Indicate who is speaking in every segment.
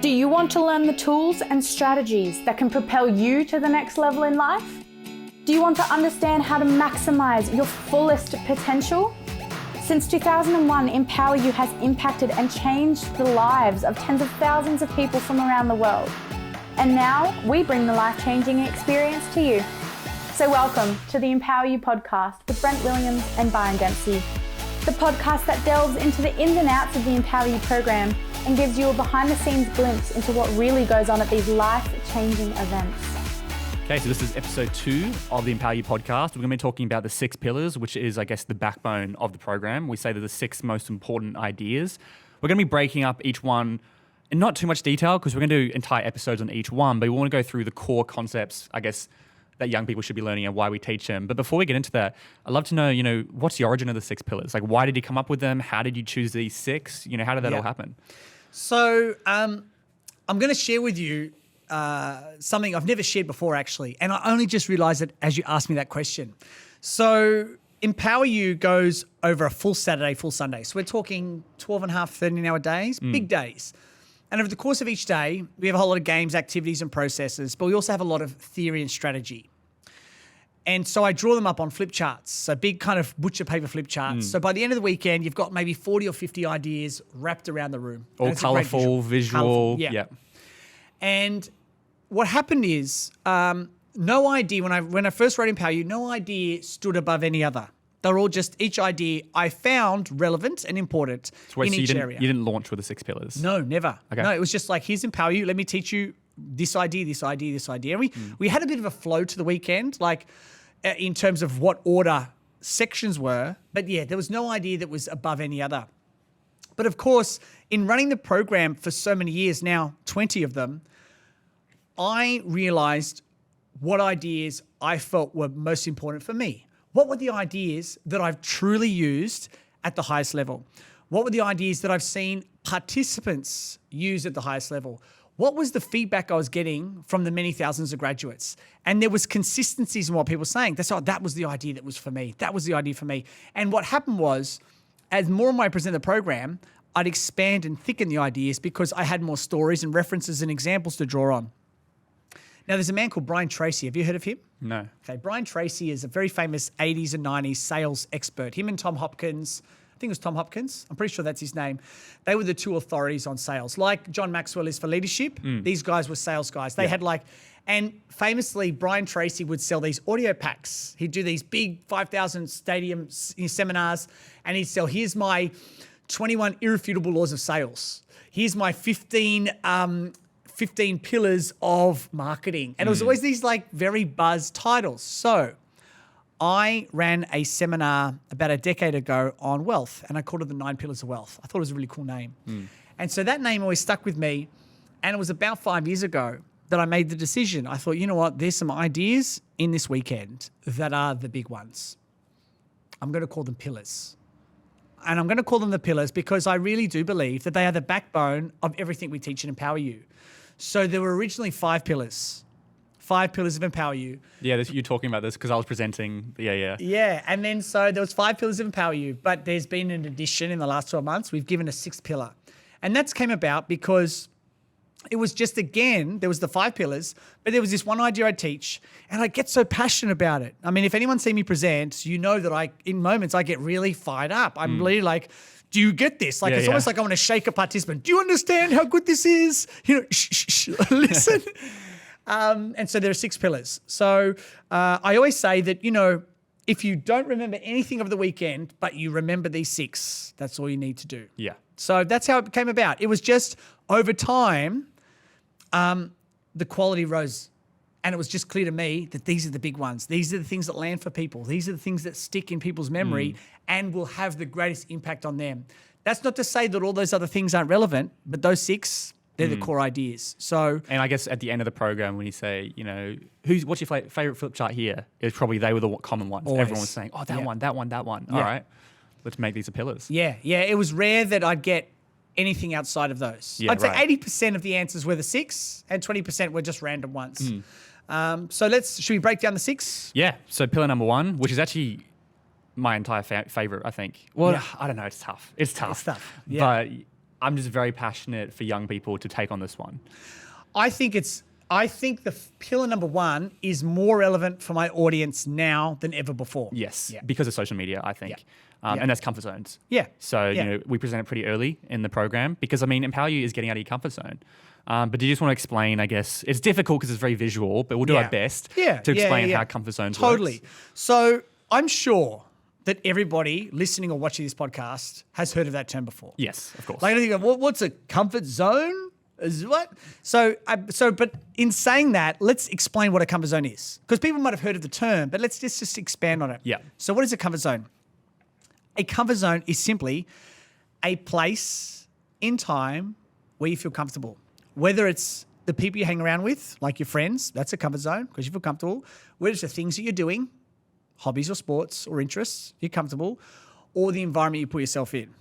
Speaker 1: Do you want to learn the tools and strategies that can propel you to the next level in life? Do you want to understand how to maximize your fullest potential? Since 2001, Empower You has impacted and changed the lives of tens of thousands of people from around the world. And now we bring the life-changing experience to you. So welcome to the Empower You podcast with Brent Williams and Byron Dempsey, the podcast that delves into the ins and outs of the Empower You program and gives you a behind-the-scenes glimpse into what really goes on at these life-changing events.
Speaker 2: Okay, so this is episode 2 of the Empower You podcast. We're going to be talking about the 6 pillars, which is, I guess, the backbone of the program. We say they're the 6 most important ideas. We're going to be breaking up each one in not too much detail because we're going to do entire episodes on each one, but we want to go through the core concepts, I guess, that young people should be learning and why we teach them. But before we get into that, I'd love to know, what's the origin of the 6 pillars? Like, why did you come up with them? How did you choose these 6? How did that all happen?
Speaker 3: So I'm going to share with you something I've never shared before, actually. And I only just realized it as you asked me that question. So Empower You goes over a full Saturday, full Sunday. So we're talking 12 and a half, 13-hour days, big days. And over the course of each day, we have a whole lot of games, activities, and processes, but we also have a lot of theory and strategy. And so I draw them up on flip charts, so big kind of butcher paper flip charts. So by the end of the weekend, you've got maybe 40 or 50 ideas wrapped around the room.
Speaker 2: All colourful, visual.
Speaker 3: Yeah. And what happened is, no idea, when I first wrote Empower You, no idea stood above any other. They're all just, each idea I found relevant and important in each area.
Speaker 2: You didn't launch with the 6 pillars?
Speaker 3: No, never.
Speaker 2: Okay.
Speaker 3: No, it was just like, here's Empower You. Let me teach you this idea, this idea, this idea. And we had a bit of a flow to the weekend, like in terms of what order sections were. But yeah, there was no idea that was above any other. But of course, in running the program for so many years now, 20 of them, I realized what ideas I felt were most important for me. What were the ideas that I've truly used at the highest level? What were the ideas that I've seen participants use at the highest level? What was the feedback I was getting from the many thousands of graduates? And there was consistencies in what people were saying. That was the idea that was for me. That was the idea for me. And what happened was, as more and more I presented the program, I'd expand and thicken the ideas because I had more stories and references and examples to draw on. Now, there's a man called Brian Tracy. Have you heard of him?
Speaker 2: No.
Speaker 3: Okay, Brian Tracy is a very famous 80s and 90s sales expert. Him and Tom Hopkins, I think it was Tom Hopkins. I'm pretty sure that's his name. They were the 2 authorities on sales. Like John Maxwell is for leadership, these guys were sales guys. They had and famously, Brian Tracy would sell these audio packs. He'd do these big 5,000 stadium seminars, and he'd sell, here's my 21 irrefutable laws of sales. Here's my 15 pillars of marketing. And it was always these like very buzz titles. So I ran a seminar about a decade ago on wealth, and I called it the 9 Pillars of Wealth. I thought it was a really cool name. And so that name always stuck with me. And it was about 5 years ago that I made the decision. I thought, you know what? There's some ideas in this weekend that are the big ones. I'm going to call them pillars. And I'm going to call them the pillars because I really do believe that they are the backbone of everything we teach and Empower You. So there were originally 5 pillars. 5 pillars of Empower You.
Speaker 2: Yeah, you're talking about this because I was presenting. Yeah.
Speaker 3: Yeah, and then so there was 5 pillars of Empower You, but there's been an addition in the last 12 months. We've given a 6th pillar. And that's came about because it was just, again, there was the 5 pillars, but there was this one idea I'd teach, and I get so passionate about it. I mean, if anyone's seen me present, you know that in moments I get really fired up. I'm really like, do you get this? Like, it's almost like I want to shake a participant. Do you understand how good this is? Shh, listen. And so there are 6 pillars. So I always say that, if you don't remember anything of the weekend, but you remember these 6, that's all you need to do.
Speaker 2: Yeah.
Speaker 3: So that's how it came about. It was just over time, the quality rose. And it was just clear to me that these are the big ones. These are the things that land for people. These are the things that stick in people's memory and will have the greatest impact on them. That's not to say that all those other things aren't relevant, but those 6, they're the core ideas. So, and
Speaker 2: I guess at the end of the program, when you say, what's your favorite flip chart here? It's probably they were the common ones.
Speaker 3: Always.
Speaker 2: Everyone was saying, oh, that one. All right, let's make these the pillars.
Speaker 3: Yeah. It was rare that I'd get anything outside of those.
Speaker 2: Yeah,
Speaker 3: I'd say 80% of the answers were the 6 and 20% were just random ones. So should we break down the 6?
Speaker 2: Yeah. So pillar number 1, which is actually my entire favorite, I think. Well, I don't know. It's tough.
Speaker 3: It's tough. Yeah.
Speaker 2: But I'm just very passionate for young people to take on this one.
Speaker 3: I think the pillar number 1 is more relevant for my audience now than ever before.
Speaker 2: Yes,
Speaker 3: Yeah.
Speaker 2: because of social media, I think.
Speaker 3: Yeah.
Speaker 2: And that's comfort zones.
Speaker 3: Yeah.
Speaker 2: So,
Speaker 3: Yeah.
Speaker 2: we present it pretty early in the program because, Empower You is getting out of your comfort zone. But do you just want to explain, I guess, it's difficult because it's very visual, but we'll do our best to explain how comfort zones
Speaker 3: Totally.
Speaker 2: works.
Speaker 3: So I'm sure that everybody listening or watching this podcast has heard of that term before.
Speaker 2: Yes, of course.
Speaker 3: Like, I think, what's a comfort zone? Is what? But in saying that, let's explain what a comfort zone is. Because people might have heard of the term, but let's just expand on it.
Speaker 2: Yeah.
Speaker 3: So what is a comfort zone? A comfort zone is simply a place in time where you feel comfortable. Whether it's the people you hang around with, like your friends, that's a comfort zone because you feel comfortable. Whether it's the things that you're doing, hobbies or sports or interests, you're comfortable, or the environment you put yourself in.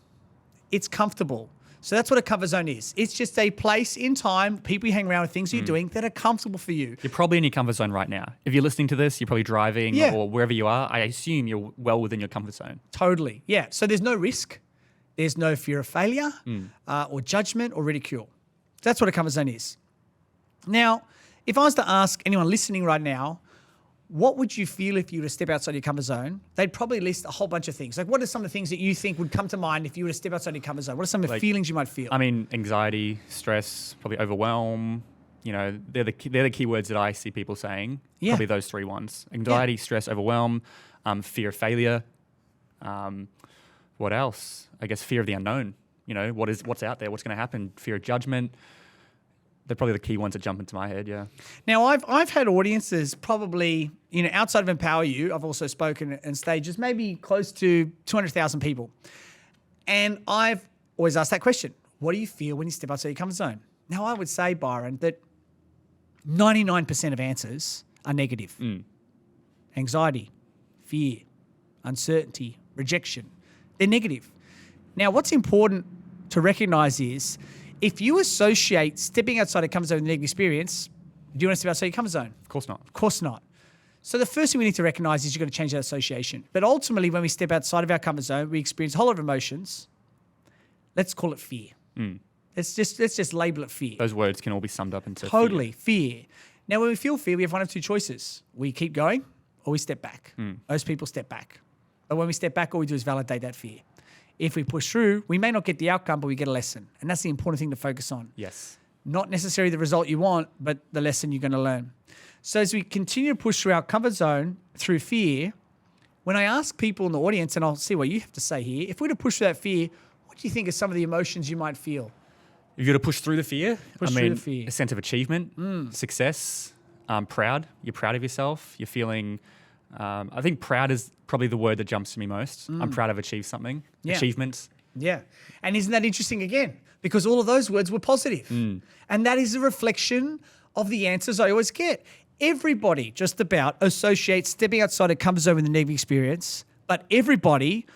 Speaker 3: It's comfortable. So that's what a comfort zone is. It's just a place in time, people you hang around with, things you're doing that are comfortable for you.
Speaker 2: You're probably in your comfort zone right now. If you're listening to this, you're probably driving or wherever you are. I assume you're well within your comfort zone.
Speaker 3: Totally. Yeah. So there's no risk. There's no fear of failure or judgment or ridicule. That's what a comfort zone is. Now, if I was to ask anyone listening right now, what would you feel if you were to step outside your comfort zone? They'd probably list a whole bunch of things. Like, what are some of the things that you think would come to mind if you were to step outside your comfort zone? What are some of the feelings you might feel?
Speaker 2: Anxiety, stress, probably overwhelm. They're the key words that I see people saying.
Speaker 3: Yeah.
Speaker 2: Probably those 3 ones. Anxiety, stress, overwhelm, fear of failure. What else? I guess fear of the unknown. What's out there? What's going to happen? Fear of judgment. They're probably the key ones that jump into my head, yeah.
Speaker 3: Now, I've had audiences probably, outside of Empower You, I've also spoken in stages, maybe close to 200,000 people. And I've always asked that question. What do you feel when you step outside your comfort zone? Now, I would say, Byron, that 99% of answers are negative. Anxiety, fear, uncertainty, rejection. They're negative. Now, what's important to recognize is if you associate stepping outside a comfort zone with a negative experience, do you want to step outside your comfort zone?
Speaker 2: Of course not.
Speaker 3: Of course not. So the first thing we need to recognize is you've got to change that association. But ultimately, when we step outside of our comfort zone, we experience a whole lot of emotions. Let's call it fear. Let's just label it fear.
Speaker 2: Those words can all be summed up into
Speaker 3: Totally, fear. Now, when we feel fear, we have one of 2 choices. We keep going or we step back. Most people step back. But when we step back, all we do is validate that fear. If we push through, we may not get the outcome, but we get a lesson. And that's the important thing to focus on.
Speaker 2: Yes.
Speaker 3: Not necessarily the result you want, but the lesson you're going to learn. So as we continue to push through our comfort zone through fear, when I ask people in the audience, and I'll see what you have to say here, if we were to push through that fear, what do you think are some of the emotions you might feel?
Speaker 2: If you're to push through the fear,
Speaker 3: through the fear.
Speaker 2: A sense of achievement, success, proud. You're proud of yourself. You're feeling... I think proud is probably the word that jumps to me most. I'm proud I've achieved something.
Speaker 3: Yeah.
Speaker 2: Achievements.
Speaker 3: Yeah. And isn't that interesting again? Because all of those words were positive. And that is a reflection of the answers I always get. Everybody just about associates stepping outside a comfort zone with a negative experience, but everybody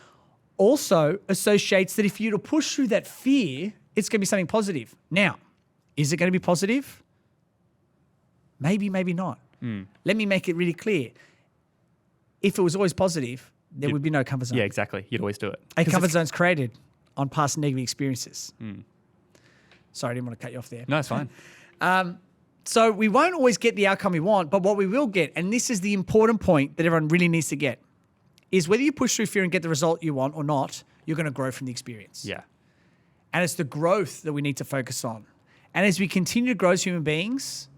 Speaker 3: also associates that if you to push through that fear, it's going to be something positive. Now, is it going to be positive? Maybe, maybe not. Let me make it really clear. If it was always positive, there would be no comfort zone.
Speaker 2: Yeah, exactly. You'd always do it.
Speaker 3: A comfort zone's created on past negative experiences. Sorry, I didn't want to cut you off there.
Speaker 2: No, it's fine.
Speaker 3: So we won't always get the outcome we want, but what we will get, and this is the important point that everyone really needs to get, is whether you push through fear and get the result you want or not, you're going to grow from the experience.
Speaker 2: Yeah.
Speaker 3: And it's the growth that we need to focus on. And as we continue to grow as human beings,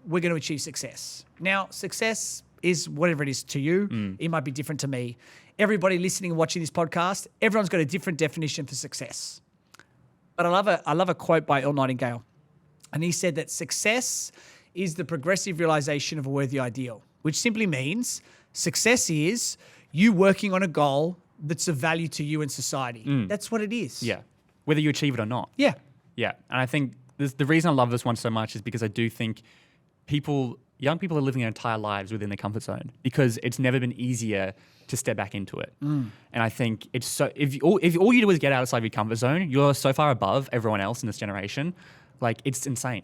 Speaker 3: we're going to achieve success. Now, success is whatever it is to you. It might be different to me. Everybody listening and watching this podcast, everyone's got a different definition for success. But I love a quote by Earl Nightingale. And he said that success is the progressive realization of a worthy ideal, which simply means success is you working on a goal that's of value to you and society. That's what it is.
Speaker 2: Yeah. Whether you achieve it or not.
Speaker 3: Yeah.
Speaker 2: Yeah. And I think the reason I love this one so much is because I do think young people are living their entire lives within their comfort zone because it's never been easier to step back into it. And I think it's so, if all you do is get outside of your comfort zone, you're so far above everyone else in this generation. Like, it's insane.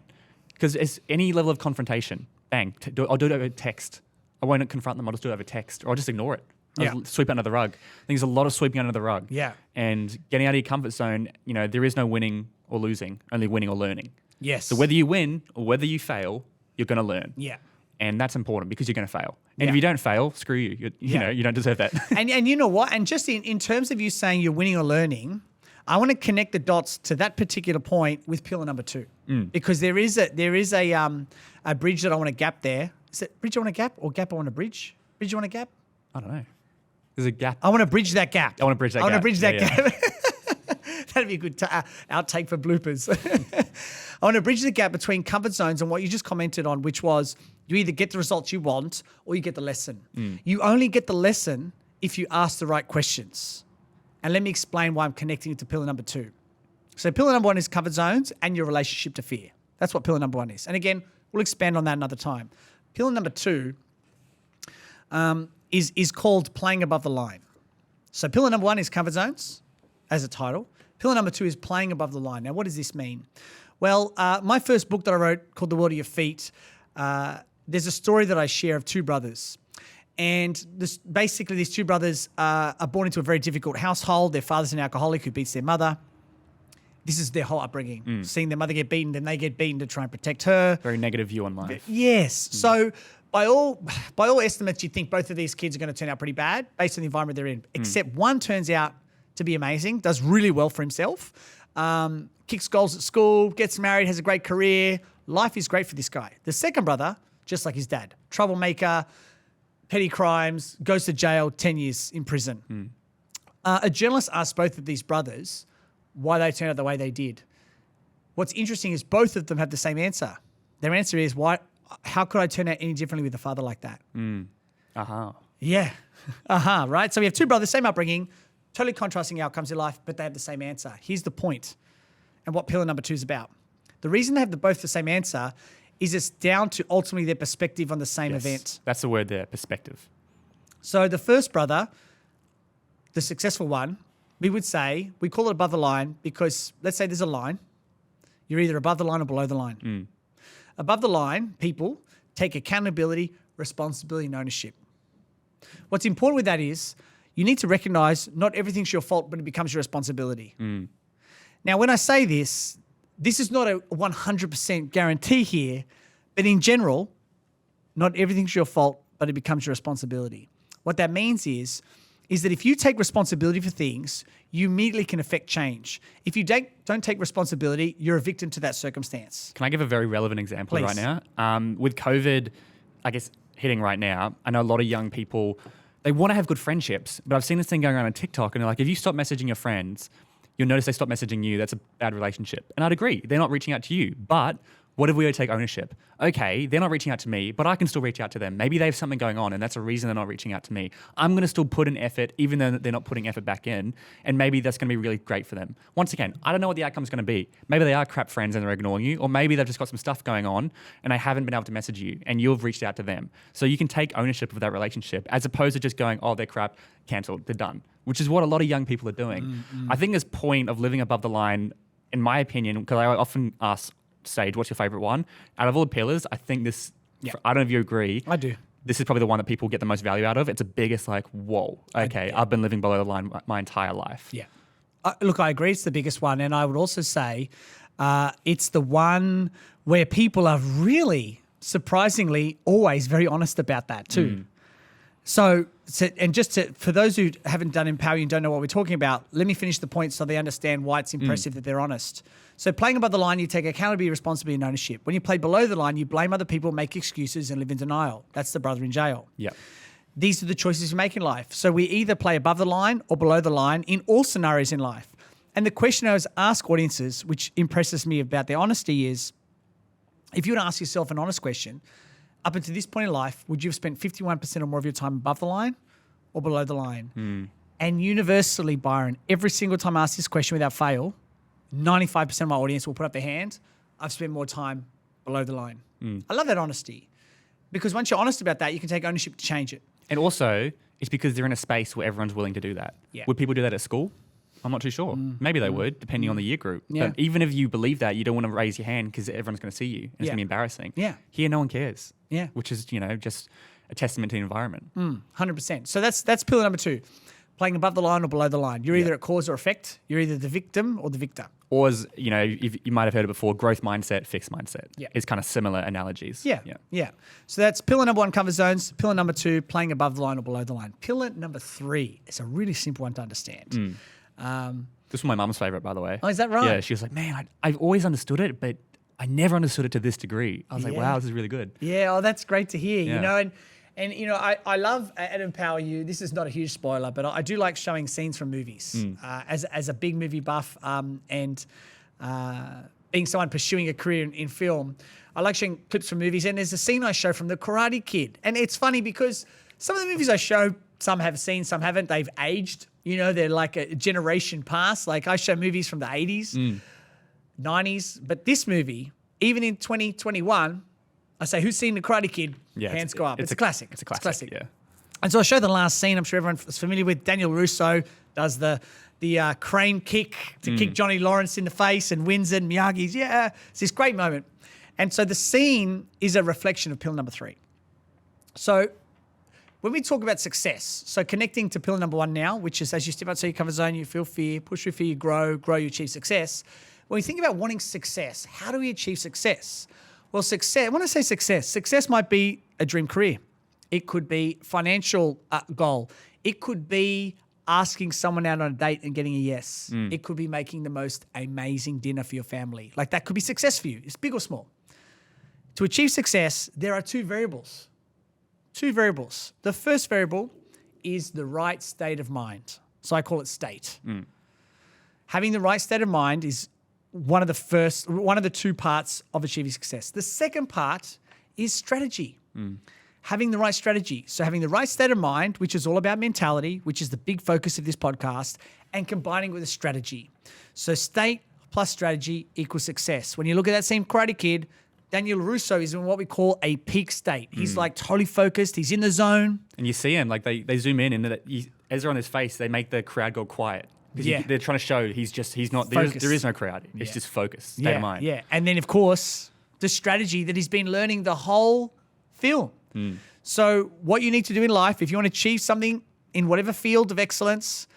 Speaker 2: Because it's any level of confrontation, bang, I'll do it over text. I won't confront them, I'll just do it over text, or I'll just ignore it.
Speaker 3: Yeah.
Speaker 2: Sweep under the rug. I think there's a lot of sweeping under the rug.
Speaker 3: Yeah.
Speaker 2: And getting out of your comfort zone, there is no winning or losing, only winning or learning.
Speaker 3: Yes.
Speaker 2: So whether you win or whether you fail, you're going to learn.
Speaker 3: Yeah.
Speaker 2: And that's important because you're going to fail. And
Speaker 3: Yeah.
Speaker 2: if you don't fail, screw you. You don't deserve that.
Speaker 3: And you know what? And just in terms of you saying you're winning or learning, I want to connect the dots to that particular point with pillar number 2, because there is a bridge that I want to gap there. Is it bridge I want to gap or gap I want to bridge? Bridge I want to gap?
Speaker 2: I don't know. There's a gap.
Speaker 3: I want to bridge that gap.
Speaker 2: I want to bridge that gap.
Speaker 3: I want to bridge that
Speaker 2: Yeah.
Speaker 3: gap. That'd be a good outtake for bloopers. I want to bridge the gap between comfort zones and what you just commented on, which was you either get the results you want or you get the lesson. You only get the lesson if you ask the right questions. And let me explain why I'm connecting it to pillar number 2. So pillar number 1 is comfort zones and your relationship to fear. That's what pillar number 1 is. And again, we'll expand on that another time. Pillar number 2 is called playing above the line. So pillar number 1 is comfort zones as a title. Pillar number 2 is playing above the line. Now, what does this mean? Well, my first book that I wrote called The World of Your Feet, there's a story that I share of 2 brothers. And basically these 2 brothers are born into a very difficult household. Their father's an alcoholic who beats their mother. This is their whole upbringing. Seeing their mother get beaten, then they get beaten to try and protect her.
Speaker 2: Very negative view on life.
Speaker 3: Yes. So by all estimates, you'd think both of these kids are going to turn out pretty bad based on the environment they're in. Except one turns out to be amazing, does really well for himself, kicks goals at school, gets married, has a great career. Life is great for this guy. The second brother, just like his dad, troublemaker, petty crimes, goes to jail, 10 years in prison. A journalist asked both of these brothers why they turned out the way they did. What's interesting is both of them have the same answer. Their answer is, how could I turn out any differently with a father like that? Yeah. Right? So we have 2 brothers, same upbringing, totally contrasting outcomes in life, but they have the same answer. Here's the point and what pillar number 2 is about. The reason they have both the same answer is it's down to ultimately their perspective on the same event.
Speaker 2: That's the word there, perspective.
Speaker 3: So the first brother, the successful one, we call it above the line because let's say there's a line. You're either above the line or below the line. Above the line, people take accountability, responsibility, and ownership. What's important with that is you need to recognize not everything's your fault, but it becomes your responsibility. Now, when I say this is not a 100% guarantee here, but in general, not everything's your fault, but it becomes your responsibility. What that means is that if you take responsibility for things, you immediately can affect change. If you don't take responsibility, you're a victim to that circumstance.
Speaker 2: Can I give a very relevant example
Speaker 3: Please.
Speaker 2: right now? With COVID, I guess, hitting right now, I know a lot of young people, they want to have good friendships, but I've seen this thing going around on TikTok, and they're like, if you stop messaging your friends, you'll notice they stop messaging you. That's a bad relationship. And I'd agree. They're not reaching out to you. But what if we take ownership? Okay, they're not reaching out to me, but I can still reach out to them. Maybe they have something going on, and that's a reason they're not reaching out to me. I'm going to still put in effort, even though they're not putting effort back in, and maybe that's going to be really great for them. Once again, I don't know what the outcome is going to be. Maybe they are crap friends and they're ignoring you, or maybe they've just got some stuff going on, and they haven't been able to message you, and you've reached out to them. So you can take ownership of that relationship, as opposed to just going, oh, they're crap, cancelled, they're done, which is what a lot of young people are doing. I think this point of living above the line, in my opinion, because I often ask Sage, what's your favorite one? Out of all the pillars, I think this, I don't know if you agree.
Speaker 3: I do.
Speaker 2: This is probably the one that people get the most value out of. It's the biggest, like, whoa, okay, I've been living below the line my entire life.
Speaker 3: Yeah. Look, I agree it's the biggest one. And I would also say it's the one where people are really, surprisingly, always very honest about that too. So for those who haven't done Empower You and don't know what we're talking about, let me finish the point so they understand why it's impressive that they're honest. So playing above the line, you take accountability, responsibility, and ownership. When you play below the line, you blame other people, make excuses, and live in denial. That's the brother in jail.
Speaker 2: Yeah.
Speaker 3: These are the choices we make in life. So we either play above the line or below the line in all scenarios in life. And the question I always ask audiences, which impresses me about their honesty, is if you were to ask yourself an honest question, up until this point in life, would you have spent 51% or more of your time above the line or below the line? And universally, Byron, every single time I ask this question without fail, 95% of my audience will put up their hand. I've spent more time below the line. I love that honesty, because once you're honest about that, you can take ownership to change it.
Speaker 2: And also, it's because they're in a space where everyone's willing to do that.
Speaker 3: Yeah.
Speaker 2: Would people do that at school? I'm not too sure. Maybe they would, depending on the year group.
Speaker 3: Yeah.
Speaker 2: But even if you believe that, you don't want to raise your hand because everyone's going to see you. And it's going to be embarrassing.
Speaker 3: Yeah.
Speaker 2: Here, no one cares.
Speaker 3: Yeah.
Speaker 2: Which is, just a testament to the environment.
Speaker 3: 100%. So that's pillar number 2. Playing above the line or below the line. You're either at cause or effect. You're either the victim or the victor.
Speaker 2: Or as, you know, if you might have heard it before, growth mindset, fixed mindset.
Speaker 3: Yeah.
Speaker 2: Is kind of similar analogies.
Speaker 3: Yeah. So that's pillar number 1, comfort zones. Pillar number 2, playing above the line or below the line. Pillar number 3 is a really simple one to understand.
Speaker 2: This was my mum's favorite, by the way.
Speaker 3: Oh, is that right?
Speaker 2: Yeah, she was like, man, I've always understood it, but I never understood it to this degree. I was like,
Speaker 3: Yeah.
Speaker 2: wow, this is really good.
Speaker 3: Yeah, that's great to hear.
Speaker 2: Yeah.
Speaker 3: You know, and you know, I love at Empower You. This is not a huge spoiler, but I do like showing scenes from movies. As a big movie buff, and being someone pursuing a career in film, I like showing clips from movies. And there's a scene I show from The Karate Kid, and it's funny because some of the movies I show, some have seen, some haven't. They've aged. You know, they're like a generation past. Like I show movies from the 80s, 90s, but this movie, even in 2021, I say, who's seen The Karate Kid?
Speaker 2: Yeah,
Speaker 3: Hands go up. It's a classic.
Speaker 2: It's a classic. Yeah.
Speaker 3: And so I'll show the last scene. I'm sure everyone's familiar with. Daniel Russo does the crane kick to kick Johnny Lawrence in the face and wins it. And Miyagi's, it's this great moment. And so the scene is a reflection of pillar number 3. So when we talk about success, so connecting to pillar number 1 now, which is as you step outside your comfort zone, you feel fear, push through fear, you grow, you achieve success. When we think about wanting success, how do we achieve success? Well, success, when I say success might be a dream career. It could be financial goal. It could be asking someone out on a date and getting a yes. It could be making the most amazing dinner for your family. Like that could be success for you. It's big or small. To achieve success, there are 2 variables. 2 variables. The first variable is the right state of mind. So I call it state. Having the right state of mind is one of the 2 parts of achieving success. The second part is strategy. Having the right strategy. So having the right state of mind, which is all about mentality, which is the big focus of this podcast, and combining with a strategy. So state plus strategy equals success. When you look at that same Karate Kid, Daniel Russo is in what we call a peak state. He's like totally focused. He's in the zone.
Speaker 2: And you see him, like they zoom in and as they're on his face, they make the crowd go quiet. Because they're trying to show he's not, there is no crowd. It's just focus, state of mind.
Speaker 3: Yeah, and then of course, the strategy that he's been learning the whole film. So what you need to do in life, if you want to achieve something in whatever field of excellence,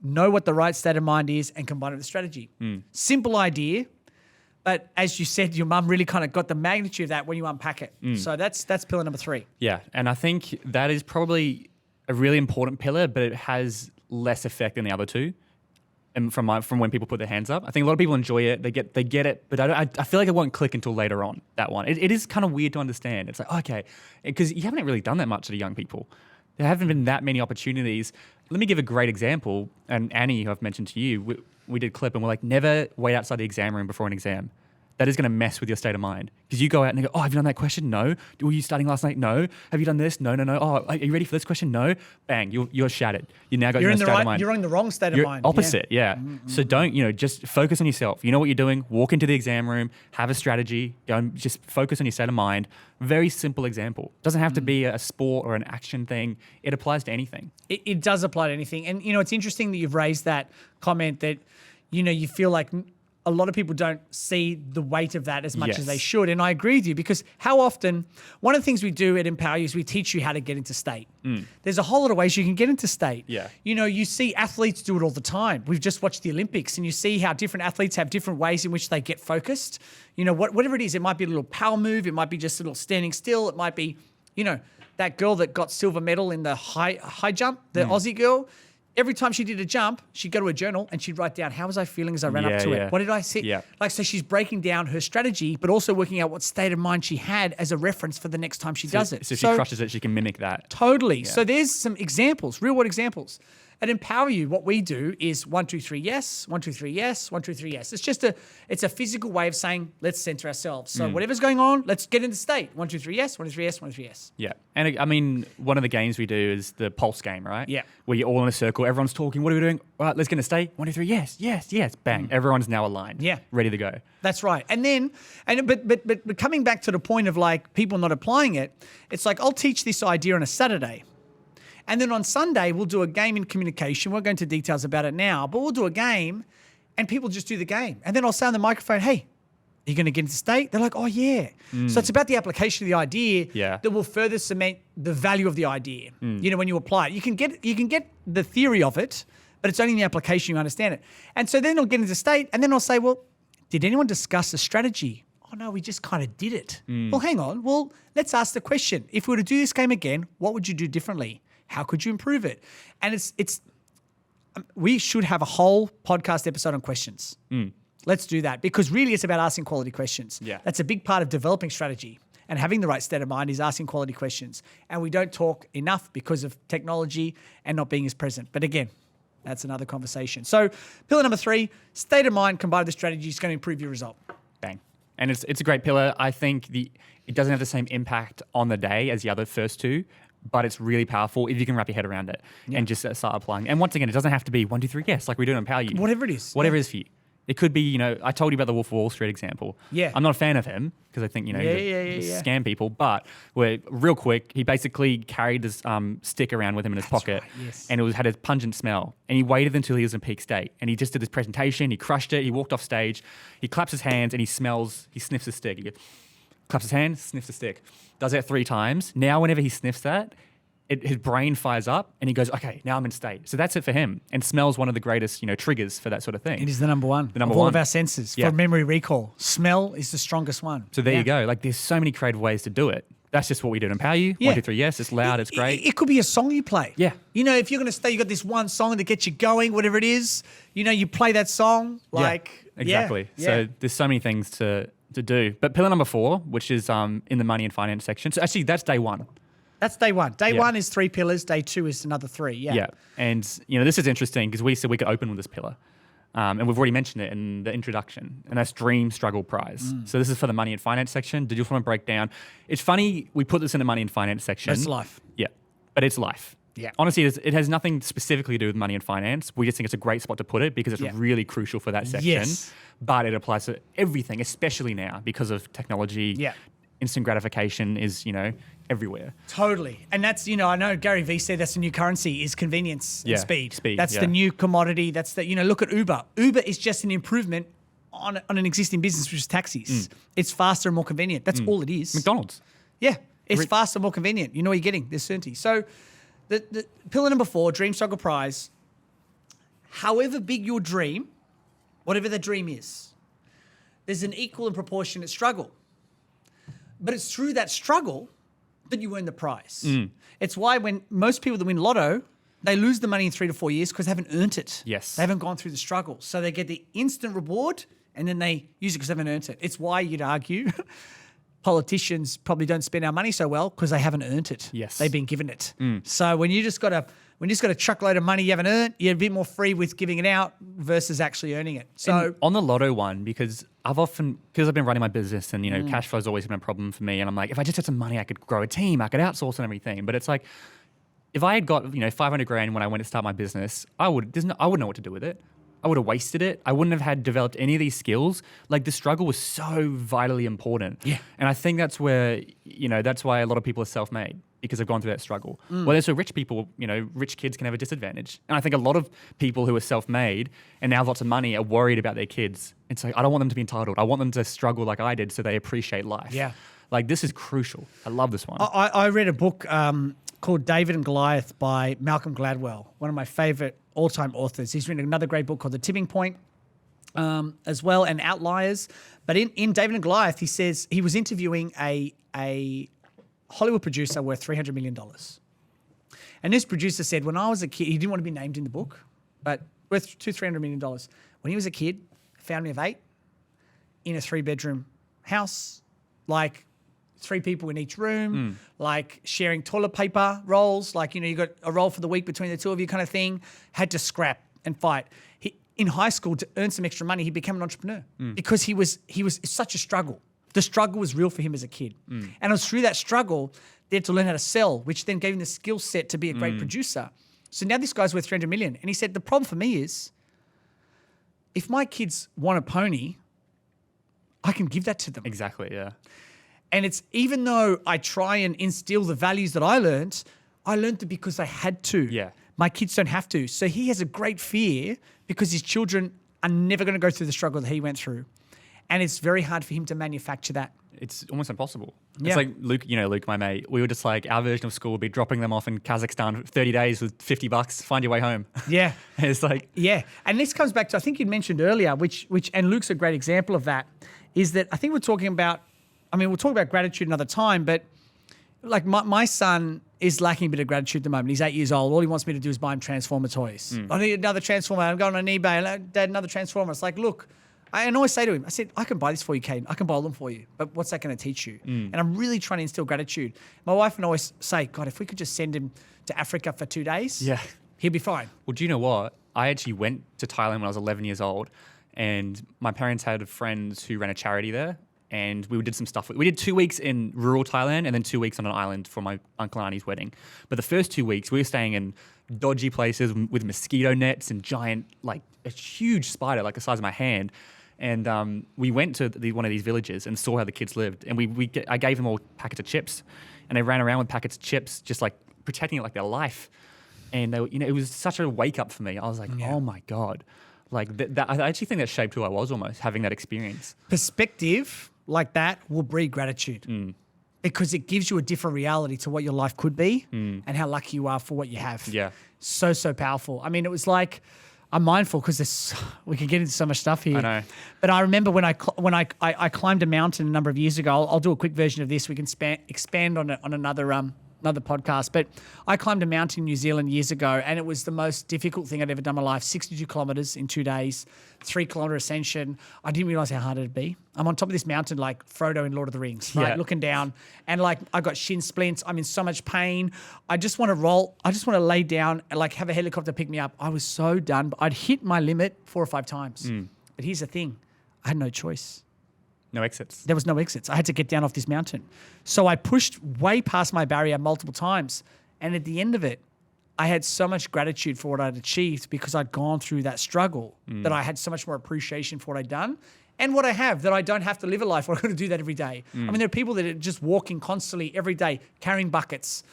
Speaker 3: know what the right state of mind is and combine it with strategy. Simple idea, but as you said, your mum really kind of got the magnitude of that when you unpack it. So that's pillar number 3.
Speaker 2: Yeah, and I think that is probably a really important pillar, but it has less effect than the other 2. And from when people put their hands up, I think a lot of people enjoy it. They get it, but I feel like it won't click until later on. That one, it is kind of weird to understand. It's like, okay, because you haven't really done that much to the young people. There haven't been that many opportunities. Let me give a great example. And Annie, who I've mentioned to you, we did a clip and we're like, never wait outside the exam room before an exam. That is going to mess with your state of mind. Because you go out and you go, oh, have you done that question? No. Were you studying last night? No. Have you done this? No. Oh, are you ready for this question? No. Bang, you're shattered. You now got your state of mind.
Speaker 3: You're in the wrong state of mind.
Speaker 2: Opposite, yeah. So don't, just focus on yourself. You know what you're doing. Walk into the exam room, have a strategy, go and just focus on your state of mind. Very simple example. Doesn't have to be a sport or an action thing. It applies to anything.
Speaker 3: It does apply to anything. And, it's interesting that you've raised that comment that, you feel like a lot of people don't see the weight of that as much as they should. And I agree with you because how often, one of the things we do at Empower You is we teach you how to get into state. There's a whole lot of ways you can get into state.
Speaker 2: Yeah.
Speaker 3: You see athletes do it all the time. We've just watched the Olympics and you see how different athletes have different ways in which they get focused. Whatever it is, it might be a little power move. It might be just a little standing still. It might be, that girl that got silver medal in the high jump, the Aussie girl. Every time she did a jump, she'd go to a journal and she'd write down, how was I feeling as I ran up to it? What did I see?
Speaker 2: Yeah.
Speaker 3: So she's breaking down her strategy, but also working out what state of mind she had as a reference for the next time she does it.
Speaker 2: So if she crushes it, she can mimic that.
Speaker 3: Totally. Yeah. So there's some examples, real world examples. At Empower You, what we do is 1, 2, 3, yes, 1, 2, 3, yes, 1, 2, 3, yes. It's a physical way of saying, let's center ourselves. So whatever's going on, let's get into state. 1, 2, 3, yes, 1, 2, 3, yes, 1, 2, 3, yes.
Speaker 2: Yeah. And I mean, one of the games we do is the pulse game, right?
Speaker 3: Yeah.
Speaker 2: Where you're all in a circle, everyone's talking, what are we doing? All right, let's get into state. 1, 2, 3, yes, bang. Everyone's now aligned.
Speaker 3: Yeah.
Speaker 2: Ready to go.
Speaker 3: That's right. And then, but coming back to the point of like people not applying it, it's like I'll teach this idea on a Saturday. And then on Sunday, we'll do a game in communication. We'll go into details about it now, but we'll do a game and people just do the game. And then I'll say on the microphone, hey, You're going to get into state? They're like, oh, yeah. So it's about the application of the idea
Speaker 2: Yeah.
Speaker 3: that will further cement the value of the idea. You know, when you apply it, you can get the theory of it, but it's only in the application you understand it. And so then I'll get into state, and then I'll say, well, did anyone discuss the strategy? Oh, no, we just kind of did it. Well, hang on. Well, let's ask the question. If we were to do this game again, what would you do differently? How could you improve it? And we should have a whole podcast episode on questions. Let's do that, because really it's about asking quality questions.
Speaker 2: Yeah.
Speaker 3: That's a big part of developing strategy, and having the right state of mind is asking quality questions. And we don't talk enough because of technology and not being as present. But again, that's another conversation. So pillar number 3, state of mind combined with strategy is going to improve your result.
Speaker 2: Bang. And it's a great pillar. I think it doesn't have the same impact on the day as the other first 2, but it's really powerful if you can wrap your head around it and just start applying. And once again, it doesn't have to be 1, 2, 3, yes, like we do in Empower You.
Speaker 3: Whatever it is.
Speaker 2: Whatever it is for you. It could be, I told you about the Wolf of Wall Street example.
Speaker 3: Yeah.
Speaker 2: I'm not a fan of him because I think, he scam people. But real quick, he basically carried this stick around with him in his pocket.
Speaker 3: Right, yes.
Speaker 2: And it had a pungent smell. And he waited until he was in peak state. And he just did this presentation. He crushed it. He walked off stage. He claps his hands and he sniffs the stick. He goes, claps his hand, sniffs the stick. Does that 3 times. Now, whenever he sniffs that, his brain fires up and he goes, okay, now I'm in state. So that's it for him. And smell's one of the greatest, triggers for that sort of thing.
Speaker 3: It is the number one.
Speaker 2: The number
Speaker 3: of all
Speaker 2: one.
Speaker 3: of our senses
Speaker 2: Yeah.
Speaker 3: for memory recall. Smell is the strongest one.
Speaker 2: So there you go. Like there's so many creative ways to do it. That's just what we do in Empower You. 1, 2, 3, yes. It's loud. It's great.
Speaker 3: It could be a song you play.
Speaker 2: Yeah.
Speaker 3: If you're going to stay, you got this one song that gets you going, whatever it is, you play that song.
Speaker 2: Exactly. So there's so many things to do. But pillar number 4, which is in the money and finance section. So actually that's day 1.
Speaker 3: That's day 1. Day 1 is 3 pillars. Day 2 is another 3. Yeah.
Speaker 2: Yeah. And, this is interesting because we said we could open with this pillar. And we've already mentioned it in the introduction, and that's Dream, Struggle, Prize. So this is for the money and finance section. Did you just want to break down? It's funny we put this in the money and finance section.
Speaker 3: It's life.
Speaker 2: Yeah. But it's life.
Speaker 3: Yeah.
Speaker 2: Honestly, it has nothing specifically to do with money and finance. We just think it's a great spot to put it because it's really crucial for that section.
Speaker 3: Yes.
Speaker 2: But it applies to everything, especially now because of technology.
Speaker 3: Yeah.
Speaker 2: Instant gratification is, everywhere.
Speaker 3: Totally. And that's, I know Gary Vee said that's the new currency is convenience and speed. That's the new commodity. That's look at Uber. Uber is just an improvement on an existing business, which is taxis. It's faster and more convenient. That's all it is.
Speaker 2: McDonald's.
Speaker 3: Yeah. It's faster, more convenient. You know what you're getting. There's certainty. So the pillar number 4, Dream, Struggle, Prize. However big your dream, whatever the dream is, there's an equal and proportionate struggle. But it's through that struggle that you earn the prize. It's why when most people that win lotto, they lose the money in 3 to 4 years because they haven't earned it.
Speaker 2: Yes.
Speaker 3: They haven't gone through the struggle. So they get the instant reward and then they use it because they haven't earned it. It's why you'd argue politicians probably don't spend our money so well because they haven't earned it.
Speaker 2: Yes.
Speaker 3: They've been given it. So when you just got a truckload of money you haven't earned, you're a bit more free with giving it out versus actually earning it. So
Speaker 2: And on the lotto one, because I've been running my business and, cash flow's always been a problem for me. And I'm like, if I just had some money, I could grow a team, I could outsource and everything. But it's like, if I had got, 500 grand when I went to start my business, I wouldn't know what to do with it. I would have wasted it. I wouldn't have had developed any of these skills. Like the struggle was so vitally important.
Speaker 3: Yeah.
Speaker 2: And I think that's where, that's why a lot of people are self-made because they've gone through that struggle. Whereas for rich people, rich kids can have a disadvantage. And I think a lot of people who are self-made and now have lots of money are worried about their kids. It's like, I don't want them to be entitled. I want them to struggle like I did so they appreciate life.
Speaker 3: Yeah.
Speaker 2: Like this is crucial. I love this one.
Speaker 3: I read a book called David and Goliath by Malcolm Gladwell, one of my favorite all-time authors. He's written another great book called The Tipping Point as well, and Outliers. But in David and Goliath, he says he was interviewing a Hollywood producer worth $300 million. And this producer said, when I was a kid, he didn't want to be named in the book, but worth $300 million. When he was a kid, family of 8, in a 3-bedroom house, like 3 people in each room, like sharing toilet paper rolls, like, you got a roll for the week between the 2 of you kind of thing, had to scrap and fight. In high school, to earn some extra money, he became an entrepreneur because he was such a struggle. The struggle was real for him as a kid. And it was through that struggle, they had to learn how to sell, which then gave him the skill set to be a great producer. So now this guy's worth $300 million. And he said, the problem for me is, if my kids want a pony, I can give that to them.
Speaker 2: Exactly, yeah.
Speaker 3: And it's, even though I try and instill the values that I learned it because I had to.
Speaker 2: Yeah.
Speaker 3: My kids don't have to. So he has a great fear because his children are never going to go through the struggle that he went through. And it's very hard for him to manufacture that.
Speaker 2: It's almost impossible.
Speaker 3: Yeah.
Speaker 2: It's like Luke, my mate. We were just like, our version of school would be dropping them off in Kazakhstan for 30 days with $50. Find your way home.
Speaker 3: Yeah.
Speaker 2: And it's like,
Speaker 3: yeah. And this comes back to, I think you mentioned earlier, which and Luke's a great example of that, is that I think we're talking about, we'll talk about gratitude another time, but like my son is lacking a bit of gratitude at the moment. He's 8 years old. All he wants me to do is buy him Transformer toys. I need another Transformer. I'm going on eBay. Dad, another Transformer. It's like, look, I always say to him, I said, I can buy this for you, Caden. I can buy them for you. But what's that going to teach you? And I'm really trying to instill gratitude. My wife and I always say, God, if we could just send him to Africa for 2 days, he'll be fine.
Speaker 2: Well, do you know what? I actually went to Thailand when I was 11 years old, and my parents had friends who ran a charity there, and we did some stuff. We did 2 weeks in rural Thailand and then 2 weeks on an island for my uncle and auntie's wedding. But the first 2 weeks, we were staying in dodgy places with mosquito nets and giant, like a huge spider, like the size of my hand. And we went to one of these villages and saw how the kids lived. And I gave them all packets of chips, and they ran around with packets of chips, just like protecting it like their life. And they, it was such a wake up for me. I was like, oh my God. Like I actually think that shaped who I was almost, having that experience. Perspective
Speaker 3: like that will breed gratitude because it gives you a different reality to what your life could be and how lucky you are for what you have.
Speaker 2: Yeah.
Speaker 3: So powerful. I mean, it was like, I'm mindful because we can get into so much stuff here.
Speaker 2: I know.
Speaker 3: But I remember when I climbed a mountain a number of years ago. I'll do a quick version of this. We can expand on another podcast. But I climbed a mountain in New Zealand years ago, and it was the most difficult thing I'd ever done in my life. 62 kilometers in 2 days, 3 kilometer ascension. I didn't realize how hard it'd be. I'm on top of this mountain like Frodo in Lord of the Rings, right? Looking down, and like I got shin splints. I'm in so much pain. I just want to roll. I just want to lay down and like have a helicopter pick me up. I was so done. But I'd hit my limit 4 or 5 times. But here's the thing. I had no choice.
Speaker 2: No exits.
Speaker 3: There was no exits. I had to get down off this mountain. So I pushed way past my barrier multiple times. And at the end of it, I had so much gratitude for what I'd achieved because I'd gone through that struggle that I had so much more appreciation for what I'd done and what I have, that I don't have to live a life where I've got to do that every day. I mean, there are people that are just walking constantly every day, carrying buckets,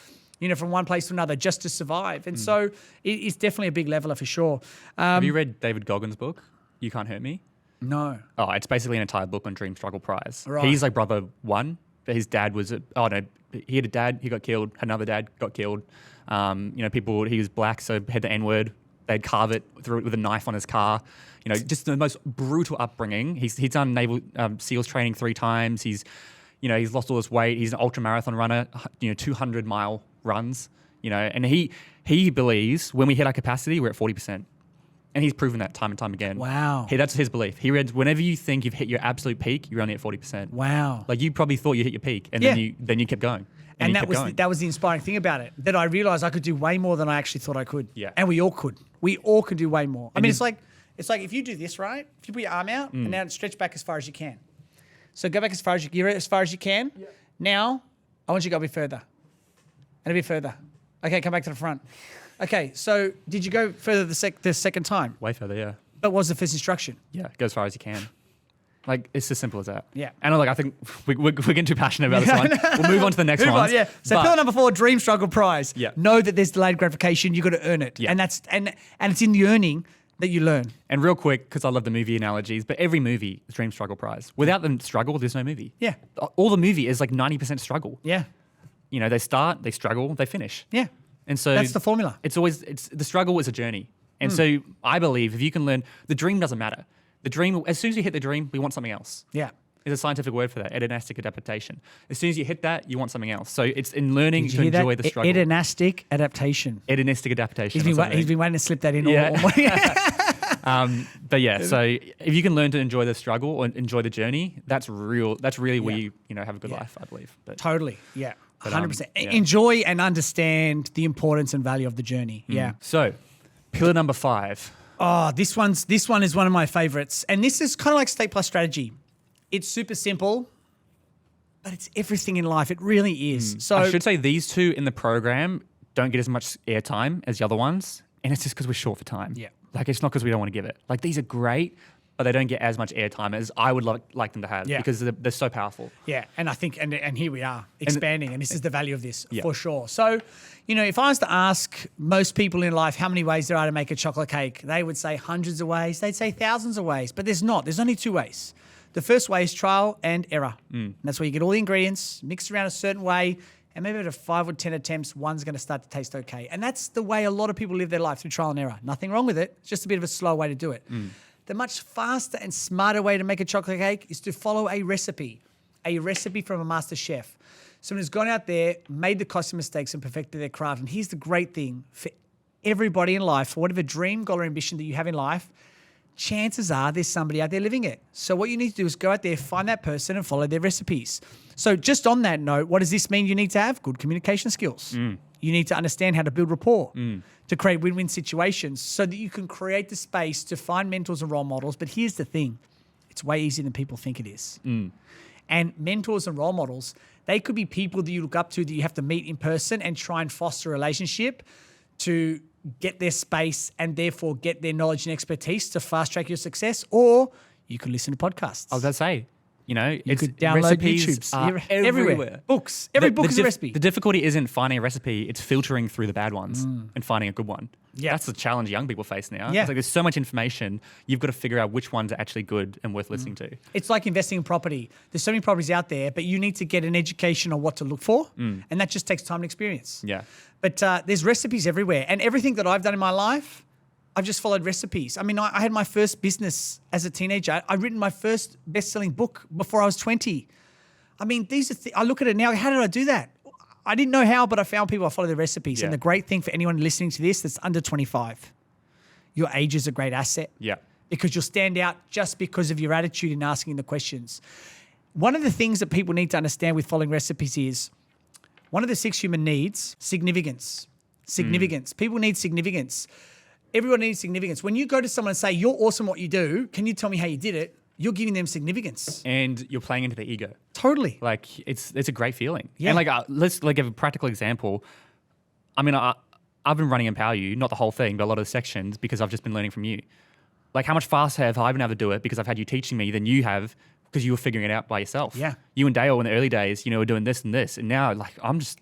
Speaker 3: from one place to another just to survive. And so it's definitely a big leveler for sure.
Speaker 2: Have you read David Goggins' book, You Can't Hurt Me?
Speaker 3: No.
Speaker 2: Oh, it's basically an entire book on Dream Struggle Prize.
Speaker 3: Right.
Speaker 2: He's like brother one, but his dad was, he had a dad, he got killed, had another dad, got killed. He was black, so had the N-word. They'd carve it through it with a knife on his car. Just the most brutal upbringing. He's done Naval SEALs training 3 times. He's lost all this weight. He's an ultra marathon runner, 200-mile runs, and he believes when we hit our capacity, we're at 40%. And he's proven that time and time again.
Speaker 3: Wow.
Speaker 2: That's his belief. He read, whenever you think you've hit your absolute peak, you're only at 40%.
Speaker 3: Wow.
Speaker 2: Like you probably thought you hit your peak, and then you kept going.
Speaker 3: And that was the inspiring thing about it, that I realized I could do way more than I actually thought I could.
Speaker 2: Yeah.
Speaker 3: And we all could. We all could do way more. I mean, it's like if you do this, right? If you put your arm out and now stretch back as far as you can. So go back as far as you can. Yeah. Now, I want you to go a bit further. And a bit further. Okay, come back to the front. Okay, so did you go further the second time?
Speaker 2: Way further, yeah.
Speaker 3: But what was the first instruction?
Speaker 2: Yeah, go as far as you can. Like, it's as simple as that.
Speaker 3: Yeah.
Speaker 2: And I think we're getting too passionate about this one. We'll move on to the next one.
Speaker 3: Yeah. So pillar number 4, Dream Struggle Prize.
Speaker 2: Yeah.
Speaker 3: Know that there's delayed gratification. You've got to earn it.
Speaker 2: Yeah.
Speaker 3: And it's in the earning that you learn.
Speaker 2: And real quick, because I love the movie analogies, but every movie is Dream Struggle Prize. Without the struggle, there's no movie.
Speaker 3: Yeah.
Speaker 2: All the movie is like 90% struggle.
Speaker 3: Yeah.
Speaker 2: They start, they struggle, they finish.
Speaker 3: Yeah.
Speaker 2: And so
Speaker 3: that's the formula.
Speaker 2: The struggle is a journey. And so I believe if you can learn, the dream doesn't matter. The dream, as soon as you hit the dream, we want something else.
Speaker 3: Yeah.
Speaker 2: There's a scientific word for that, hedonastic adaptation. As soon as you hit that, you want something else. So it's in learning to enjoy the struggle.
Speaker 3: Hedonastic adaptation.
Speaker 2: Hedonistic adaptation.
Speaker 3: He's been waiting to slip that in
Speaker 2: yeah.
Speaker 3: all
Speaker 2: But yeah, so if you can learn to enjoy the struggle or enjoy the journey, that's really where you have a good life, I believe. But,
Speaker 3: totally, yeah.
Speaker 2: But,
Speaker 3: 100%.
Speaker 2: yeah.
Speaker 3: Enjoy and understand the importance and value of the journey. Yeah.
Speaker 2: So, pillar number 5.
Speaker 3: Oh, this one is one of my favorites. And this is kind of like state plus strategy. It's super simple, but it's everything in life. It really is. So
Speaker 2: I should say these two in the program don't get as much airtime as the other ones. And it's just because we're short for time.
Speaker 3: Yeah.
Speaker 2: Like, it's not because we don't want to give it. Like, these are great, but they don't get as much airtime as I would like them to have because they're so powerful.
Speaker 3: Yeah, and I think, and here we are expanding, and this is the value of this for sure. So, if I was to ask most people in life how many ways there are to make a chocolate cake, they would say hundreds of ways. They'd say thousands of ways, but there's not. There's only 2 ways. The first way is trial and error. And that's where you get all the ingredients mixed around a certain way, and maybe out of 5 or 10 attempts, one's going to start to taste okay. And that's the way a lot of people live their life, through trial and error. Nothing wrong with it. It's just a bit of a slow way to do it. The much faster and smarter way to make a chocolate cake is to follow a recipe from a master chef. Someone who's gone out there, made the costly mistakes and perfected their craft. And here's the great thing for everybody in life, for whatever dream, goal, or ambition that you have in life, chances are there's somebody out there living it. So what you need to do is go out there, find that person and follow their recipes. So just on that note, what does this mean? You need to have good communication skills. You need to understand how to build rapport, to create win-win situations so that you can create the space to find mentors and role models. But here's the thing. It's way easier than people think it is. And mentors and role models, they could be people that you look up to that you have to meet in person and try and foster a relationship to get their space and therefore get their knowledge and expertise to fast track your success. Or you could listen to podcasts.
Speaker 2: I was about to say, you
Speaker 3: could download
Speaker 2: recipes
Speaker 3: YouTubes
Speaker 2: are
Speaker 3: everywhere. Books. Every book is a recipe.
Speaker 2: The difficulty isn't finding a recipe; it's filtering through the bad ones and finding a good one. Yeah, that's the challenge young people face now.
Speaker 3: Yeah.
Speaker 2: It's like there's so much information, you've got to figure out which ones are actually good and worth listening to.
Speaker 3: It's like investing in property. There's so many properties out there, but you need to get an education on what to look for, and that just takes time and experience.
Speaker 2: Yeah.
Speaker 3: But there's recipes everywhere, and everything that I've done in my life, I've just followed recipes. I mean, I had my first business as a teenager. I'd written my first best-selling book before I was 20. I mean, these are I look at it now. How did I do that? I didn't know how, but I found people I follow their recipes.
Speaker 2: Yeah.
Speaker 3: And the great thing for anyone listening to this that's under 25, your age is a great asset.
Speaker 2: Yeah.
Speaker 3: Because you'll stand out just because of your attitude in asking the questions. One of the things that people need to understand with following recipes is one of the 6 human needs, significance. Significance. People need significance. Everyone needs significance. When you go to someone and say, you're awesome at what you do, can you tell me how you did it? You're giving them significance.
Speaker 2: And you're playing into their ego.
Speaker 3: Totally.
Speaker 2: Like it's a great feeling.
Speaker 3: Yeah.
Speaker 2: And let's give a practical example. I mean, I've been running Empower You, not the whole thing, but a lot of the sections because I've just been learning from you. Like how much faster have I been able to do it because I've had you teaching me than you have because you were figuring it out by yourself.
Speaker 3: Yeah.
Speaker 2: You and Dale in the early days, were doing this and this. And now like I'm just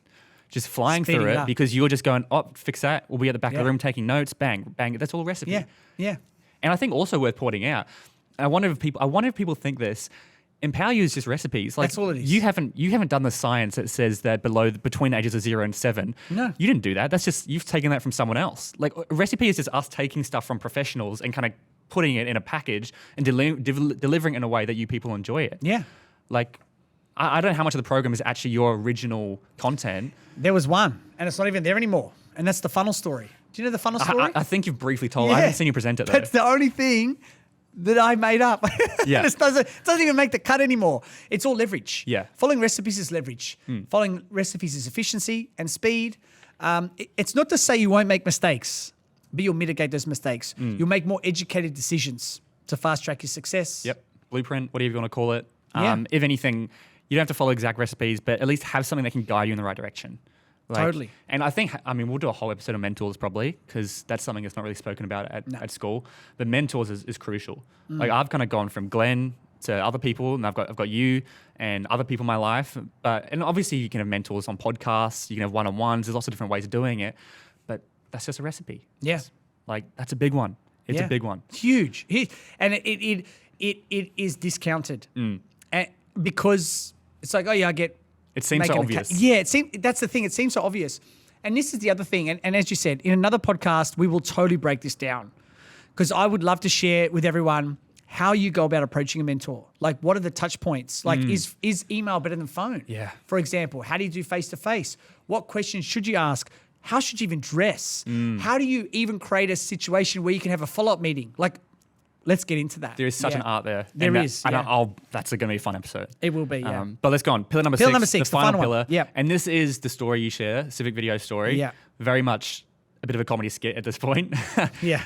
Speaker 2: flying
Speaker 3: Speeding
Speaker 2: through
Speaker 3: it
Speaker 2: it
Speaker 3: up.
Speaker 2: because you're just going, oh, fix that. We'll be at the back of
Speaker 3: Yeah.
Speaker 2: the room taking notes, bang, bang. That's all recipe.
Speaker 3: Yeah. Yeah.
Speaker 2: And I think also worth pointing out, I wonder if people think this. Empower You is just recipes. Like
Speaker 3: That's all it is.
Speaker 2: You haven't done the science that says that between ages of 0 and 7.
Speaker 3: No.
Speaker 2: You didn't do that. That's just you've taken that from someone else. Like a recipe is just us taking stuff from professionals and kind of putting it in a package and delivering it in a way that you people enjoy it.
Speaker 3: Yeah.
Speaker 2: Like I don't know how much of the program is actually your original content.
Speaker 3: There was one, and it's not even there anymore. And that's the funnel story. Do you know the funnel story?
Speaker 2: I think you've briefly told. I haven't seen you present it though.
Speaker 3: That's the only thing that I made up.
Speaker 2: Yeah.
Speaker 3: It doesn't even make the cut anymore. It's all leverage.
Speaker 2: Yeah.
Speaker 3: Following recipes is leverage. Following recipes is efficiency and speed. It's not to say you won't make mistakes, but you'll mitigate those mistakes. You'll make more educated decisions to fast track your success.
Speaker 2: Yep. Blueprint, whatever you want to call it.
Speaker 3: Yeah.
Speaker 2: If anything, you don't have to follow exact recipes, but at least have something that can guide you in the right direction.
Speaker 3: Totally.
Speaker 2: And we'll do a whole episode of mentors probably because that's something that's not really spoken about at school. But mentors is crucial. Like I've kind of gone from Glenn to other people, and I've got you and other people in my life. And obviously you can have mentors on podcasts, you can have one-on-ones. There's lots of different ways of doing it, but that's just a recipe.
Speaker 3: Yeah.
Speaker 2: Like that's a big one. It's a big one.
Speaker 3: Huge. And it is discounted. And because it's like, oh yeah, I get.
Speaker 2: It seems so obvious.
Speaker 3: That's the thing. It seems so obvious. And this is the other thing. And as you said, in another podcast, we will totally break this down because I would love to share with everyone how you go about approaching a mentor. Like, what are the touch points? Like, is email better than phone?
Speaker 2: Yeah.
Speaker 3: For example, how do you do face-to-face? What questions should you ask? How should you even dress? How do you even create a situation where you can have a follow-up meeting? Like, let's get into that.
Speaker 2: There is such an art there.
Speaker 3: There is.
Speaker 2: That's going to be a fun episode.
Speaker 3: It will be, yeah.
Speaker 2: But let's go on. Pillar number six, the final pillar.
Speaker 3: Yep.
Speaker 2: And this is the story you share, civic video story.
Speaker 3: Yeah.
Speaker 2: Very much a bit of a comedy skit at this point.
Speaker 3: Yeah.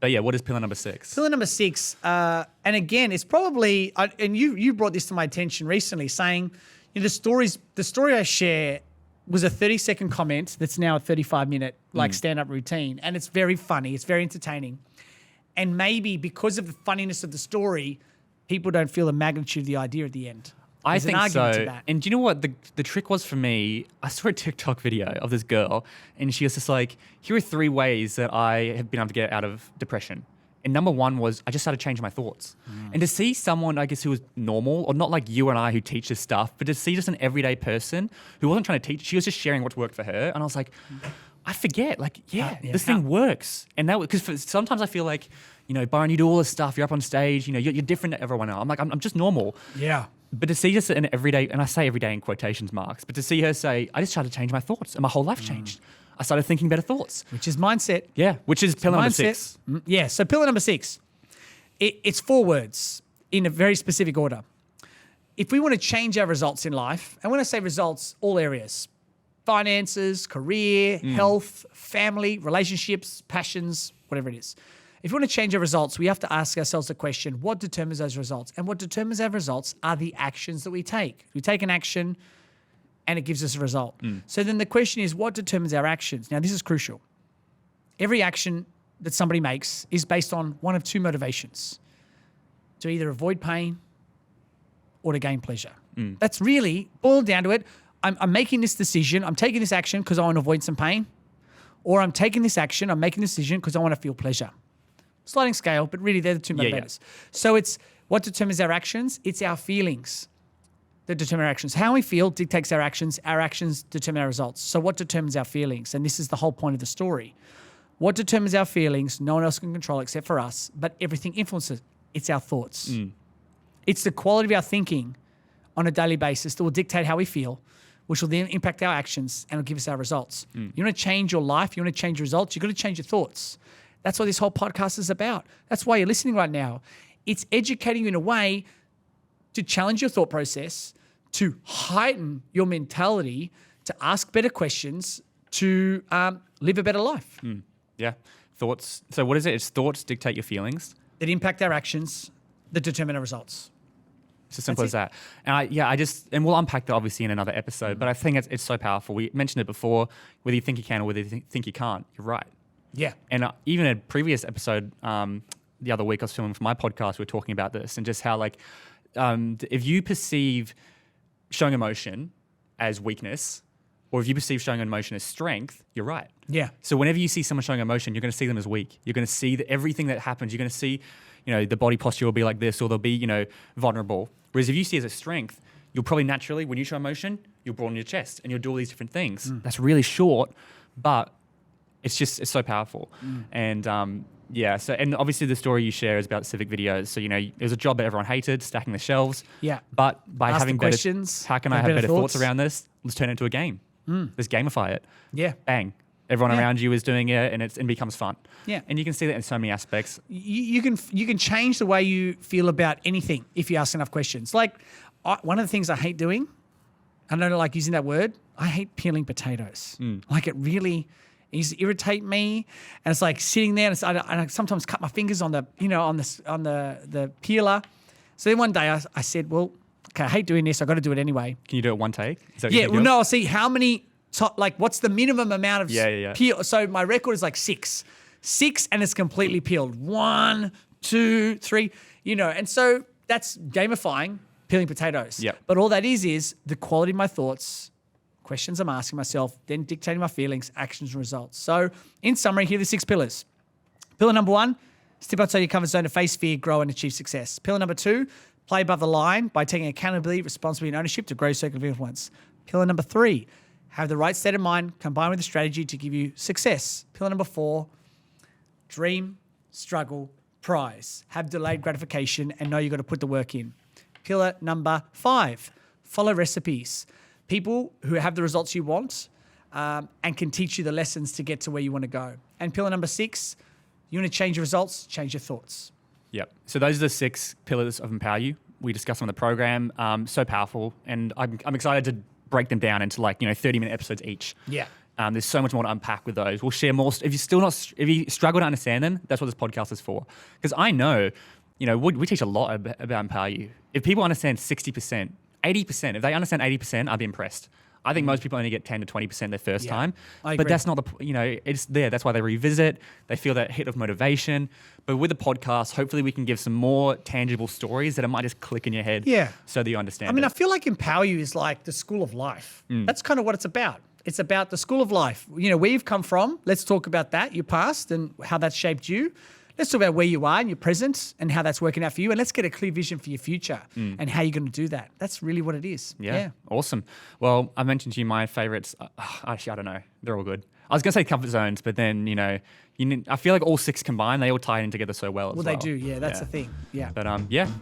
Speaker 2: But yeah, what is pillar number 6?
Speaker 3: Pillar number 6, and again, it's probably, and you brought this to my attention recently, saying, the story I share was a 30-second comment that's now a 35-minute stand-up routine, and it's very funny, it's very entertaining, and maybe because of the funniness of the story, people don't feel the magnitude of the idea at the end.
Speaker 2: I
Speaker 3: There's
Speaker 2: think
Speaker 3: an argument
Speaker 2: so.
Speaker 3: to that.
Speaker 2: And do you know what the trick was for me? I saw a TikTok video of this girl, and she was just like, here are 3 ways that I have been able to get out of depression. And number one was I just started changing my thoughts. And to see someone, I guess, who was normal, or not like you and I who teach this stuff, but to see just an everyday person who wasn't trying to teach, she was just sharing what worked for her. And I was like, I forget, like, this thing works. And that, because sometimes I feel like, Byron, you do all this stuff, you're up on stage, you're different to everyone else. I'm like, I'm just normal.
Speaker 3: Yeah.
Speaker 2: But to see just an everyday, and I say everyday in quotations marks, but to see her say, I just started to change my thoughts and my whole life changed. I started thinking better thoughts.
Speaker 3: Which is mindset.
Speaker 2: Yeah, which is pillar number 6.
Speaker 3: Yeah, so pillar number 6, it's 4 words in a very specific order. If we want to change our results in life, and when I say results, all areas, finances, career, health, family, relationships, passions, whatever it is. If we want to change our results, we have to ask ourselves the question, what determines those results? And what determines our results are the actions that we take. We take an action and it gives us a result. So then the question is, what determines our actions? Now, this is crucial. Every action that somebody makes is based on one of 2 motivations: to either avoid pain or to gain pleasure. That's really boiled down to it. I'm making this decision, I'm taking this action because I want to avoid some pain, or I'm taking this action, I'm making this decision because I want to feel pleasure. Sliding scale, but really they're the 2 motivators. So it's what determines our actions? It's our feelings that determine our actions. How we feel dictates our actions determine our results. So what determines our feelings? And this is the whole point of the story. What determines our feelings, no one else can control except for us, but everything influences. It's our thoughts. It's the quality of our thinking on a daily basis that will dictate how we feel, which will then impact our actions and will give us our results. You want to change your life, you want to change your results, you've got to change your thoughts. That's what this whole podcast is about. That's why you're listening right now. It's educating you in a way to challenge your thought process, to heighten your mentality, to ask better questions, to live a better life.
Speaker 2: Yeah. Thoughts. So what is it? It's thoughts dictate your feelings.
Speaker 3: That impact our actions, that determine our results.
Speaker 2: It's as simple as that. And and we'll unpack that obviously in another episode, but I think it's so powerful. We mentioned it before, whether you think you can or whether you think you can't, you're right.
Speaker 3: Yeah.
Speaker 2: And even a previous episode, the other week I was filming for my podcast, we were talking about this and just how if you perceive showing emotion as weakness, or if you perceive showing emotion as strength, you're right.
Speaker 3: Yeah.
Speaker 2: So whenever you see someone showing emotion, you're going to see them as weak. You're going to see everything that happens. You're going to see, the body posture will be like this, or they'll be, vulnerable. Whereas if you see it as a strength, you'll probably naturally, when you show emotion, you'll broaden your chest and you'll do all these different things. That's really short, but it's so powerful. And so, and obviously the story you share is about civic videos. So, it was a job that everyone hated, stacking the shelves.
Speaker 3: Yeah.
Speaker 2: But by having better
Speaker 3: questions,
Speaker 2: how can I have better thoughts around this? Let's turn it into a game. Let's gamify it.
Speaker 3: Yeah.
Speaker 2: Bang. Everyone around you is doing it and it becomes fun.
Speaker 3: Yeah.
Speaker 2: And you can see that in so many aspects.
Speaker 3: You can change the way you feel about anything if you ask enough questions. Like one of the things I hate doing, I don't like using that word, I hate peeling potatoes. Like it really used to irritate me, and it's like sitting there, and I sometimes cut my fingers on the the peeler. So then one day I said, well, okay, I hate doing this. I got to do it anyway.
Speaker 2: Can you do it one take? Is that what
Speaker 3: Yeah.
Speaker 2: you
Speaker 3: Well,
Speaker 2: do?
Speaker 3: no. I'll see how many. What's the minimum amount of peel? So my record is like 6, and it's completely peeled. 1, 2, 3. And so that's gamifying peeling potatoes.
Speaker 2: Yep.
Speaker 3: But all that is the quality of my thoughts, questions I'm asking myself, then dictating my feelings, actions, and results. So in summary, here are the 6 pillars. Pillar number 1, step outside your comfort zone to face fear, grow, and achieve success. Pillar number 2, play above the line by taking accountability, responsibility, and ownership to grow your circle of influence. Pillar number 3, have the right state of mind combined with a strategy to give you success. Pillar number 4, dream, struggle, prize. Have delayed gratification and know you've got to put the work in. Pillar number 5, follow recipes. People who have the results you want and can teach you the lessons to get to where you want to go. And pillar number 6, you want to change your results, change your thoughts.
Speaker 2: Yep. So those are the 6 pillars of Empower You. We discussed on the program. So powerful. And I'm excited to break them down into 30-minute episodes each.
Speaker 3: Yeah.
Speaker 2: There's so much more to unpack with those. We'll share more. If you struggle to understand them, that's what this podcast is for. Because I know, we teach a lot about Empower You. If people understand 60%, 80%, if they understand 80%, I'd be impressed. I think most people only get 10 to 20% their first time.
Speaker 3: I agree.
Speaker 2: But that's not it's there. That's why they revisit. They feel that hit of motivation. But with the podcast, hopefully we can give some more tangible stories that it might just click in your head so that you understand
Speaker 3: I feel like Empower You is like the school of life. That's kind of what it's about. It's about the school of life. Where you've come from. Let's talk about that, your past and how that shaped you. let's talk about where you are in your present and how that's working out for you. And let's get a clear vision for your future and how you're going to do that. That's really what it is.
Speaker 2: Yeah. Awesome. Well, I mentioned to you my favorites. Actually, I don't know. They're all good. I was going to say comfort zones, but then, I feel like all 6 combined, they all tie in together so well as well.
Speaker 3: Well, they do. Yeah, that's the thing. Yeah.
Speaker 2: But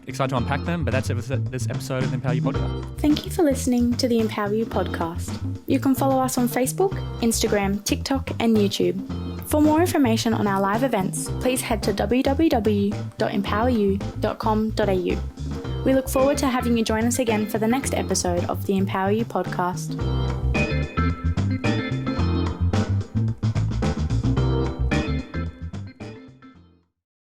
Speaker 2: excited to unpack them. But that's it for this episode of the Empower You Podcast.
Speaker 1: Thank you for listening to the Empower You podcast. You can follow us on Facebook, Instagram, TikTok, and YouTube. For more information on our live events, please head to www.empoweryou.com.au. We look forward to having you join us again for the next episode of the Empower You podcast.